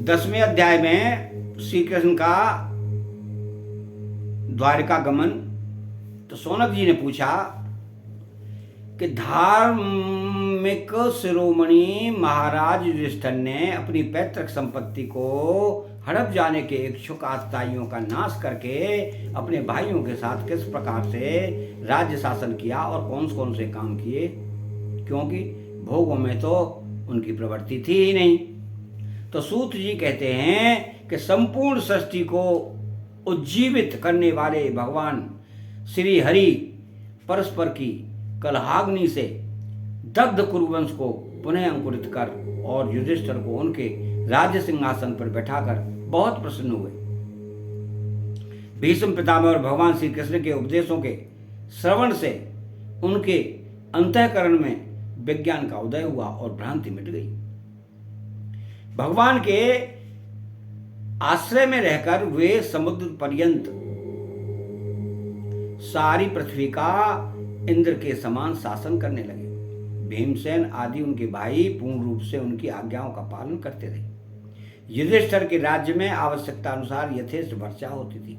10वें अध्याय में श्री कृष्ण का द्वारिका गमन। तो शौनक जी ने पूछा कि धार्मिक शिरोमणि महाराज युधिष्ठिर ने अपनी पैतृक संपत्ति को हड़प जाने के इच्छुक आतताइयों का नाश करके अपने भाइयों के साथ किस प्रकार से राज्य शासन किया और कौन कौन से काम किए, क्योंकि भोगों में तो उनकी प्रवृत्ति थी ही नहीं। तो सूत जी कहते हैं कि संपूर्ण सृष्टि को उज्जीवित करने वाले भगवान श्री हरि परस्पर की कलहाग्नि से दग्ध कुरुवंश को पुनः अंकुरित कर और युधिष्ठिर को उनके राज्य सिंहासन पर बैठाकर बहुत प्रसन्न हुए। भीष्म पितामह और भगवान श्री कृष्ण के उपदेशों के श्रवण से उनके अंतःकरण में विज्ञान का उदय हुआ और भ्रांति मिट गई। भगवान के आश्रय में रहकर वे समुद्र पर्यंत सारी पृथ्वी का इंद्र के समान शासन करने लगे। भीमसेन आदि उनके भाई पूर्ण रूप से उनकी आज्ञाओं का पालन करते थे। युधिष्ठिर के राज्य में आवश्यकता अनुसार यथेष्ट वर्षा होती थी।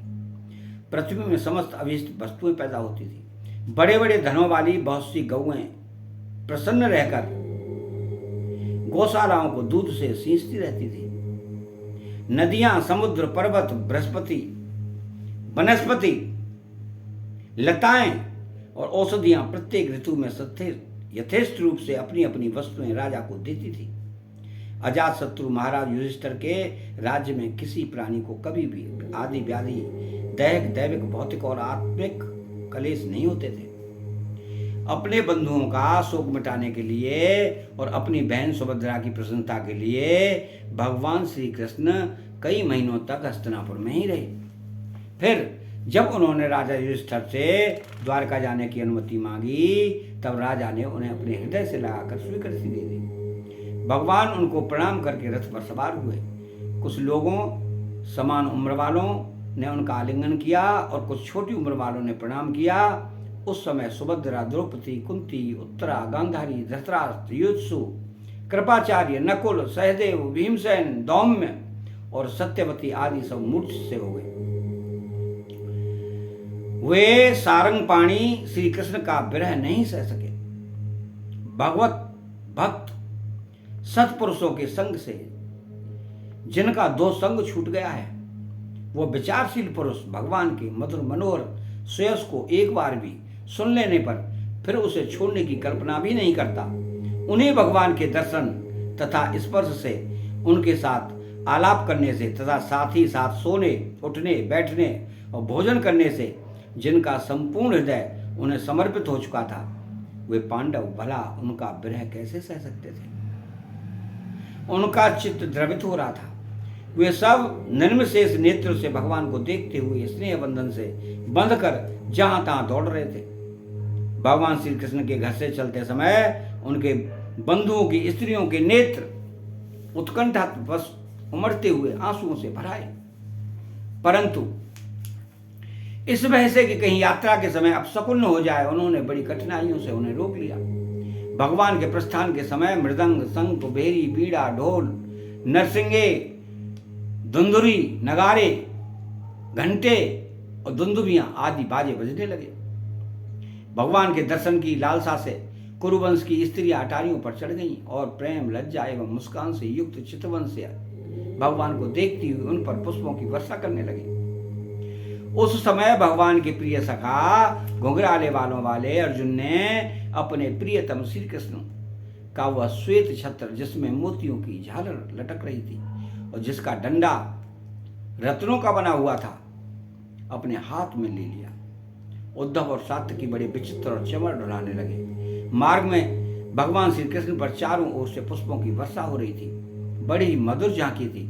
पृथ्वी में समस्त अभीष्ट वस्तुएं पैदा होती थी। बड़े बड़े धनों वाली बहुत सी गौएं प्रसन्न रहकर गौशालाओं को दूध से सींचती रहती थी। नदियां, समुद्र, पर्वत, बृहस्पति, वनस्पति, लताएं और औषधियां प्रत्येक ऋतु में यथेष्ट रूप से अपनी अपनी वस्तुएं राजा को देती थी। अजात शत्रु महाराज युधिष्ठिर के राज्य में किसी प्राणी को कभी भी आदि व्याधि, दैहिक, दैविक, भौतिक और आत्मिक कलेश नहीं होते थे। अपने बंधुओं का शोक मिटाने के लिए और अपनी बहन सुभद्रा की प्रसन्नता के लिए भगवान श्री कृष्ण कई महीनों तक हस्तिनापुर में ही रहे। फिर जब उन्होंने राजा युधिष्ठिर से द्वारका जाने की अनुमति मांगी, तब राजा ने उन्हें अपने हृदय से लगाकर स्वीकृति दे दी। भगवान उनको प्रणाम करके रथ पर सवार हुए। कुछ लोगों समान उम्र वालों ने उनका आलिंगन किया और कुछ छोटी उम्र वालों ने प्रणाम किया। उस समय सुभद्रा, द्रौपदी, कुंती, उत्तरा, गांधारी, धृतराष्ट्र, युत्सु, कृपाचार्य, नकुल, सहदेव, भीमसेन, दौम्य और सत्यवती आदि सब मूर्छ से हो गए। वे सारंगपाणी श्री कृष्ण का विरह नहीं सह सके। भगवत भक्त सत्पुरुषों के संग से जिनका दो संग छूट गया है, वो विचारशील पुरुष भगवान के मधुर मनोहर श्रेयस को एक बार भी सुन लेने पर फिर उसे छोड़ने की कल्पना भी नहीं करता। उन्हें भगवान के दर्शन तथा स्पर्श से, उनके साथ आलाप करने से तथा साथ ही साथ सोने, उठने, बैठने और भोजन करने से जिनका संपूर्ण हृदय उन्हें समर्पित हो चुका था, वे पांडव भला उनका विरह कैसे सह सकते थे। उनका चित्त द्रवित हो रहा था। वे सब निर्विशेष नेत्र से भगवान को देखते हुए स्नेह बंधन से बंधकर जहां तहां दौड़ रहे थे। भगवान श्री कृष्ण के घर से चलते समय उनके बंधुओं की स्त्रियों के नेत्र उत्कंठा बस उमड़ते हुए आंसुओं से भराए, परंतु इस वजह से कि कहीं यात्रा के समय अपशकुन न हो जाए, उन्होंने बड़ी कठिनाइयों से उन्हें रोक लिया। भगवान के प्रस्थान के समय मृदंग, शंख, भेरी, बीड़ा, ढोल, नरसिंगे, धुंधुरी, नगारे, घंटे और दुंदुभियां आदि बाजे बजने लगे। भगवान के दर्शन की लालसा से कुरुवंश की स्त्रियां अटारियों पर चढ़ गईं और प्रेम, लज्जा एवं मुस्कान से युक्त चितवन से भगवान को देखती हुई उन पर पुष्पों की वर्षा करने लगी। उस समय भगवान के प्रिय सखा घुंघराले बालों वाले अर्जुन ने अपने प्रियतम श्री कृष्ण का वह श्वेत छत्र, जिसमें मोतियों की झालर लटक रही थी और जिसका डंडा रत्नों का बना हुआ था, अपने हाथ में ले लिया। उद्धव और सात्यकी बड़े विचित्र और चमड़ डुलाने लगे। मार्ग में भगवान श्री कृष्ण पर चारों ओर से पुष्पों की वर्षा हो रही थी। बड़ी ही मधुर झांकी थी।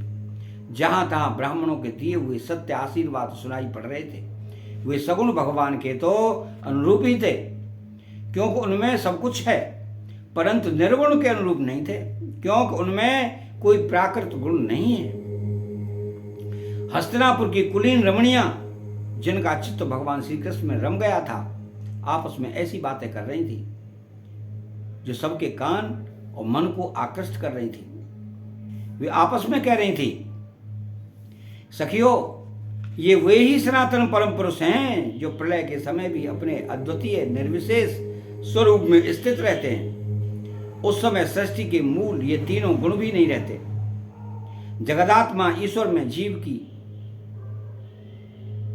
जहां तहां ब्राह्मणों के दिए हुए सत्य आशीर्वाद सुनाई पड़ रहे थे। वे सगुण भगवान के तो अनुरूप ही थे, क्योंकि उनमें सब कुछ है, परंतु निर्गुण के अनुरूप नहीं थे, क्योंकि उनमें कोई प्राकृत गुण नहीं है। हस्तिनापुर की कुलीन रमणियां, जिनका चित्त भगवान श्री कृष्ण में रम गया था, आपस में ऐसी बातें कर रही थी जो सबके कान और मन को आकृष्ट कर रही थी। वे आपस में कह रही थी सखियों, ये वे ही सनातन परम पुरुष हैं जो प्रलय के समय भी अपने अद्वितीय निर्विशेष स्वरूप में स्थित रहते हैं। उस समय सृष्टि के मूल ये तीनों गुण भी नहीं रहते। जगदात्मा ईश्वर में जीव की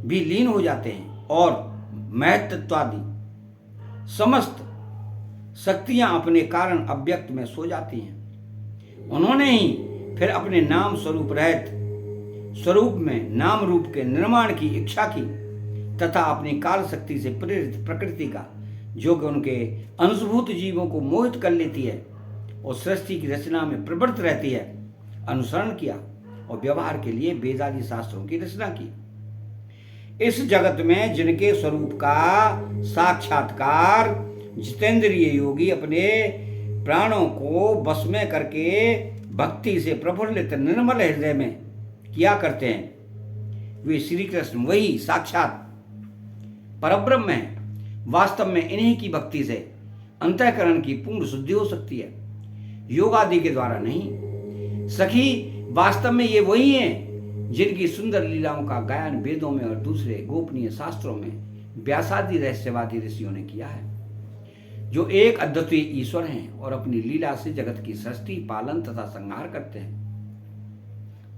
भी लीन हो जाते हैं और महत्त्वादि समस्त शक्तियां अपने कारण अव्यक्त में सो जाती हैं। उन्होंने ही फिर अपने नाम स्वरूप रहित स्वरूप में नाम रूप के निर्माण की इच्छा की तथा अपनी काल शक्ति से प्रेरित प्रकृति का, जो कि उनके अंशभूत जीवों को मोहित कर लेती है और सृष्टि की रचना में प्रवृत्त रहती है, अनुसरण किया और व्यवहार के लिए वेदादि शास्त्रों की रचना की। इस जगत में जिनके स्वरूप का साक्षात्कार जितेंद्रिय योगी अपने प्राणों को वश में करके भक्ति से प्रफुल्लित निर्मल हृदय में किया करते हैं, वे श्री कृष्ण वही साक्षात परब्रह्म हैं। वास्तव में इन्हीं की भक्ति से अंतःकरण की पूर्ण शुद्धि हो सकती है, योग आदि के द्वारा नहीं। सखी, वास्तव में ये वही हैं जिनकी सुंदर लीलाओं का गायन वेदों में और दूसरे गोपनीय शास्त्रों में व्यासादि रहस्यवादी ऋषियों ने किया है, जो एक अद्वितीय ईश्वर हैं और अपनी लीला से जगत की सृष्टि, पालन तथा संहार करते हैं,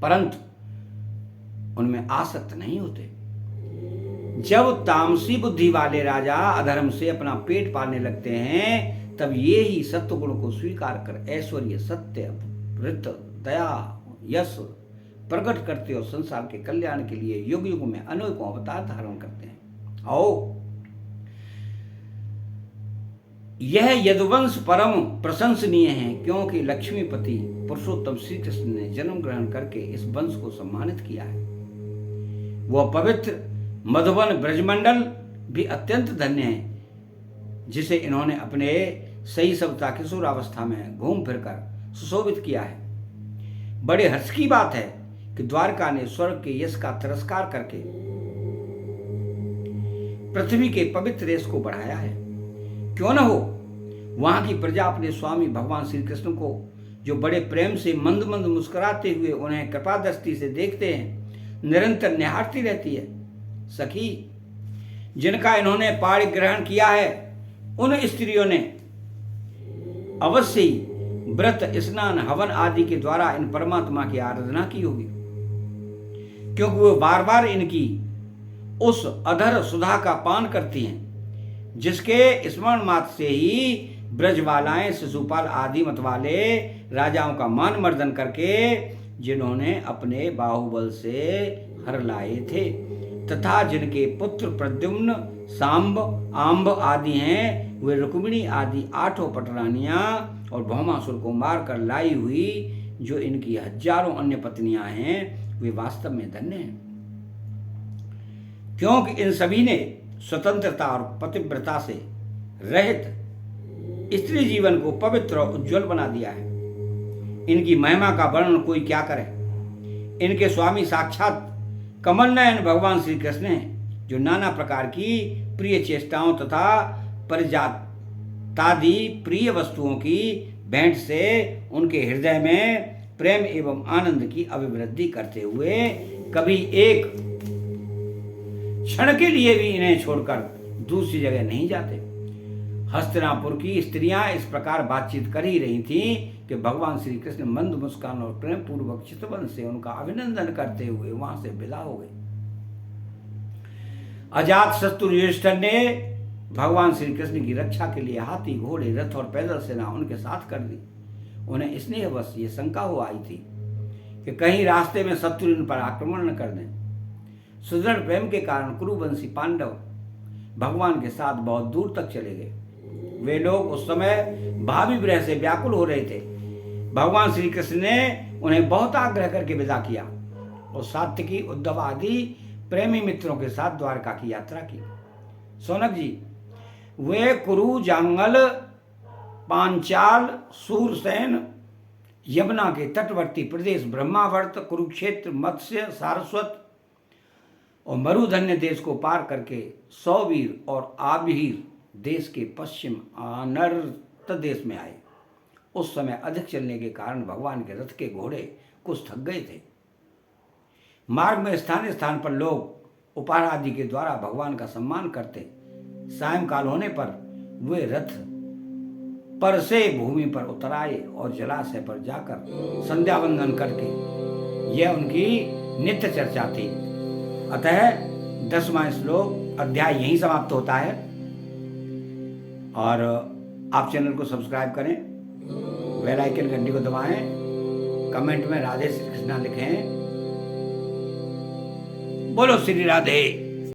परंतु उनमें आसक्त नहीं होते। जब तामसी बुद्धि वाले राजा अधर्म से अपना पेट पालने लगते हैं, तब ये ही सत्व गुण को स्वीकार कर ऐश्वर्य, सत्य, वृत्त, दया, यश प्रकट करते और संसार के कल्याण के लिए युग युग में अनेकों अवतार धारण करते हैं। आओ, यह यदुवंश परम प्रशंसनीय है, क्योंकि लक्ष्मीपति पुरुषोत्तम श्री कृष्ण ने जन्म ग्रहण करके इस वंश को सम्मानित किया है। वह पवित्र मधुबन ब्रजमंडल भी अत्यंत धन्य है, जिसे इन्होंने अपने सही सवता किशोरावस्था में घूम फिरकर सुशोभित किया है। बड़े हर्ष की बात है कि द्वारका ने स्वर्ग के यश का तिरस्कार करके पृथ्वी के पवित्र यश को बढ़ाया है। क्यों न हो, वहां की प्रजा अपने स्वामी भगवान श्री कृष्ण को, जो बड़े प्रेम से मंद मंद मुस्कुराते हुए उन्हें कृपा दृष्टि से देखते हैं, निरंतर निहारती रहती है। सखी, जिनका इन्होंने पाणी ग्रहण किया है, उन स्त्रियों ने अवश्य ही व्रत, स्नान, हवन आदि के द्वारा इन परमात्मा की आराधना की होगी, क्योंकि वो बार बार इनकी उस अधर सुधा का पान करती हैं, जिसके स्मरण मात्र से ही ब्रजवालाएं, शिशुपाल आदि मत वाले राजाओं का मान मर्दन करके, जिन्होंने अपने बाहुबल से हर लाए थे, तथा जिनके पुत्र प्रद्युम्न, सांब, आंब आदि हैं, वे रुक्मिणी आदि 8 पटरानियां और भौमासुर को मारकर लाई हुई जो इनकी हजारों अन्य पत्नियां हैं, वे वास्तव में धन्य हैं, क्योंकि इन सभी ने स्वतंत्रता और पतिव्रता से रहित स्त्री जीवन को पवित्र और उज्जवल बना दिया है। इनकी महिमा का वर्णन कोई क्या करे। इनके स्वामी साक्षात कमल नयन भगवान श्री कृष्ण हैं, जो नाना प्रकार की प्रिय चेष्टाओं तथा परिजातादि प्रिय वस्तुओं की भेंट से उनके हृदय में प्रेम एवं आनंद की अभिवृद्धि करते हुए कभी एक क्षण के लिए भी इन्हें छोड़कर दूसरी जगह नहीं जाते। हस्तिनापुर की स्त्रियां इस प्रकार बातचीत कर ही रही थीं कि भगवान श्री कृष्ण मंद मुस्कान और प्रेम पूर्वक चितवन से उनका अभिनंदन करते हुए वहां से विदा हो गए। अजात शत्रु युधिष्ठिर ने भगवान श्री कृष्ण की रक्षा के लिए हाथी, घोड़े, रथ और पैदल सेना उनके साथ कर दी। उन्हें स्नेहवश ये शंका हो आई थी कि कहीं रास्ते में शत्रु इन पर आक्रमण न कर दें। सुदृढ़ प्रेम के कारण कुरुवंशी पांडव भगवान के साथ बहुत दूर तक चले गए। वे लोग उस समय भावी विरह से व्याकुल हो रहे थे। भगवान श्री कृष्ण ने उन्हें बहुत आग्रह करके विदा किया और सात्यकी, उद्धव आदि प्रेमी मित्रों के साथ द्वारका की यात्रा की। सौनक जी, वे कुरु, जांगल, पांचाल, सूरसेन, यमुना के तटवर्ती प्रदेश, ब्रह्मावर्त, कुरुक्षेत्र, मत्स्य, सारस्वत और मरुधन्य देश को पार करके सौवीर और आबहीर देश के पश्चिम अनर्त देश में आए। उस समय अधिक चलने के कारण भगवान के रथ के घोड़े कुछ थक गए थे। मार्ग में स्थान स्थान पर लोग उपहार आदि के द्वारा भगवान का सम्मान करते। सायंकाल होने पर वे रथ पर से भूमि पर उतर आए और जलाशय पर जाकर संध्या वंदन करके, यह उनकी नित्य चर्चा थी। अतः 10वां श्लोक अध्याय यहीं समाप्त होता है। और आप चैनल को सब्सक्राइब करें, बेल आइकन घंटी को दबाएं, कमेंट में राधे श्री कृष्णा लिखें। बोलो श्री राधे।